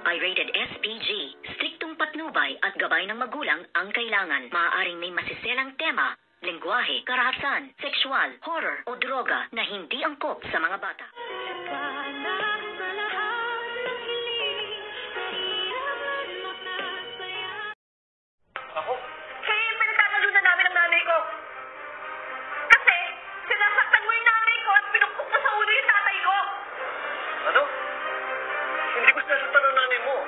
ay rated SPG. Striktong patnubay at gabay ng magulang ang kailangan. Maaaring may masiselang tema, lengguwahe, karahasan, sexual, horror o droga na hindi angkop sa mga bata. Ako? Pinagkakalunan namin ang nanay ko. Kasi, sinasaktan mo yung nanay ko at pinukpok mo sa ulo yung tatay ko. Ano? Hindi ko sinasaktan ang nanay mo.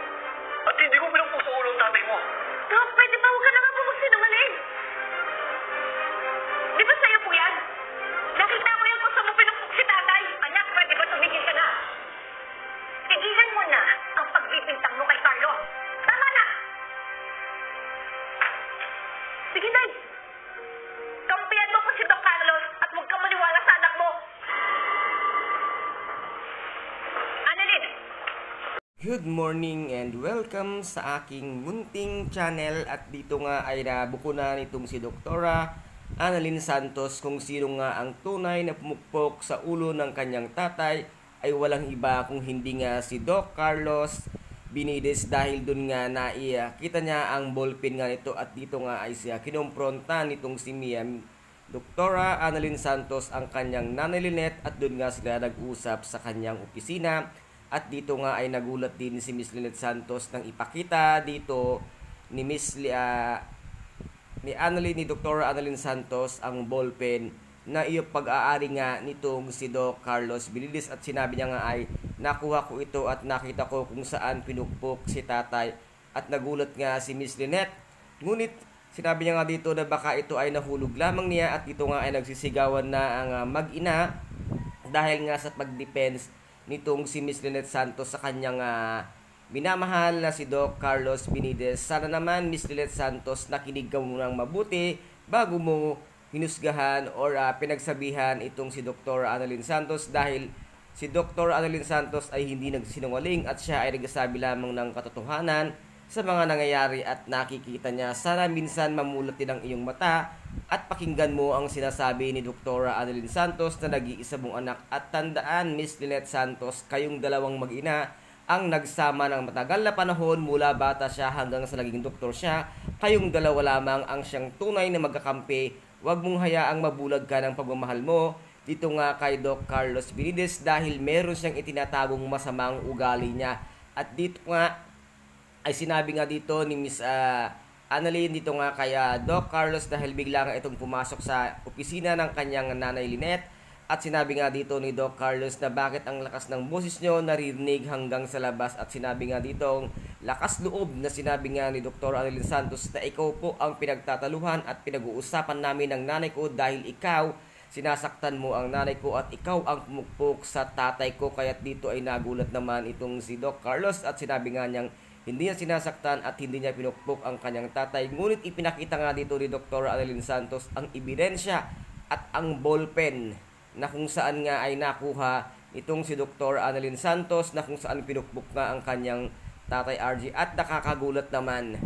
At hindi ko pinukpok sa ulo ang tatay mo. Dok, pwede ba huwag ka na nga magsinungaling? Di ba sa'yo po yan? Nakita ko yan kung saan mo pinukpok si tatay. Anak, pwede ba tumigil ka na? Tigilan mo na ang pagbibintang mo kay Carlo. Tama na! Sige, Nay. Kampiyan mo ko si Doc Carlos at huwag kang maniwala sa anak mo. Annalyn! Good morning and welcome sa aking munting channel. At dito nga ay nabuko na nitong si Doktora Annalyn Santos kung sino nga ang tunay na pumukpok sa ulo ng kanyang tatay ay walang iba kung hindi nga si Doc Carlos Binides, dahil dun nga kita niya ang ballpen nga nito at dito nga ay siya kinompronta nitong si Doktora Annalyn Santos ang kanyang nanay Lynette at dun nga sila nag-usap sa kanyang opisina. At dito nga ay nagulat din si Miss Lynette Santos nang ipakita dito ni ni Doktora Annalyn Santos ang ballpen na iyo pag-aari nga nitong si Doc Carlos Binides, at sinabi niya nga ay nakuha ko ito at nakita ko kung saan pinukpok si tatay, at nagulat nga si Miss Lynette. Ngunit sinabi niya nga dito na baka ito ay nahulog lamang niya, at dito nga ay nagsisigawan na ang mag-ina dahil nga sa pag-defense nitong si Miss Lynette Santos sa kanyang minamahal na si Doc Carlos Binides. Sana naman Miss Lynette Santos nakinig ka munang mabuti bago mo hinusgahan or pinagsabihan itong si Dr. Annalyn Santos, dahil si Dr. Annalyn Santos ay hindi nagsinungaling at siya ay nagsasabi lamang ng katotohanan sa mga nangyayari at nakikita niya. Sana minsan mamulat din ang iyong mata at pakinggan mo ang sinasabi ni Dr. Annalyn Santos na nag-iisa mong anak. At tandaan, Miss Lynette Santos, kayong dalawang mag-ina ang nagsama ng matagal na panahon mula bata siya hanggang sa naging doktor siya. Kayong dalawa lamang ang siyang tunay na magkakampi. Huwag mong hayaang mabulag ka ng pagmamahal mo dito nga kay Doc Carlos Binides, dahil meron siyang itinatagong masamang ugali niya. At dito nga ay sinabi nga dito ni Miss Annalyn dito nga kay Doc Carlos, dahil bigla nga itong pumasok sa opisina ng kanyang nanay Lynette. At sinabi nga dito ni Doc Carlos na bakit ang lakas ng boses nyo naririnig hanggang sa labas. At sinabi nga dito lakas loob na sinabi nga ni Dr. Annalyn Santos na ikaw po ang pinagtataluhan at pinag-uusapan namin ng nanay ko, dahil ikaw sinasaktan mo ang nanay ko at ikaw ang pumukpok sa tatay ko. Kaya't dito ay nagulat naman itong si Doc Carlos at sinabi nga niyang hindi niya sinasaktan at hindi niya pinukpok ang kanyang tatay. Ngunit ipinakita nga dito ni Dr. Annalyn Santos ang ebidensya at ang ballpen na kung saan nga ay nakuha itong si Dr. Annalyn Santos na kung saan pinukpok nga ang kanyang tatay RJ. At nakakagulat naman,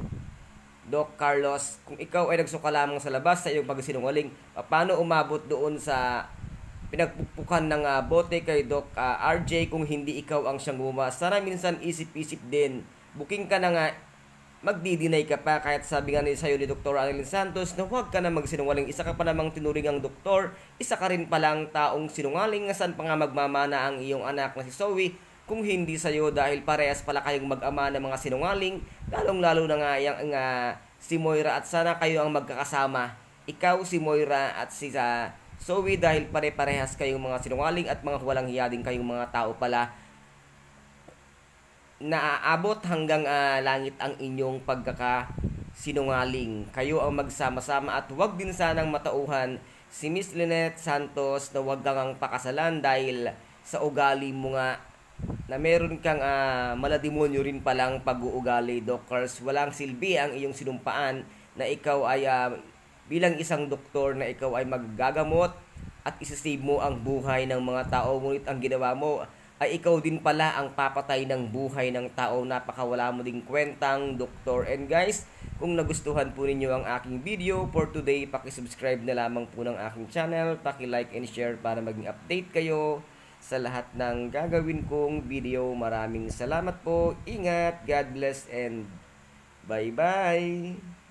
Doc Carlos, kung ikaw ay nagsuka lamang sa labas sa iyong pagsinungaling, paano umabot doon sa pinagpukpukan ng bote kay Doc RJ kung hindi ikaw ang siyang gumawa? Sana minsan isip-isip din, booking ka na nga, magdi-deny ka pa. Kahit sabi nga sa'yo ni Dr. Annalyn Santos na huwag ka na magsinungaling, isa ka pa namang tinuring ang doktor, isa ka rin palang taong sinungaling. Saan pa nga magmamana ang iyong anak na si Zoe kung hindi sa'yo, dahil parehas pala kayong mag-ama ng mga sinungaling, lalong-lalo na nga yung si Moira. At sana kayo ang magkakasama, ikaw, si Moira at si Zoe, dahil pare-parehas kayong mga sinungaling at mga walang hiya din kayong mga tao pala. Naaabot hanggang langit ang inyong pagkakasinungaling. Kayo ang magsama-sama at huwag din sanang matauhan si Miss Lynette Santos na huwag kang pakasalan dahil sa ugali mo nga na meron kang malademonyo rin palang pag-uugali. Doctors, walang silbi ang iyong sinumpaan na ikaw ay bilang isang doktor na ikaw ay maggagamot at isasave mo ang buhay ng mga tao. Ngunit ang ginawa mo ay ikaw din pala ang papatay ng buhay ng tao. Napakawala mo ding kwentang doktor. And guys, kung nagustuhan po ninyo ang aking video for today, paki-subscribe na lamang po ng aking channel, paki-like and share para maging update kayo sa lahat ng gagawin kong video. Maraming salamat po. Ingat, God bless, and bye-bye!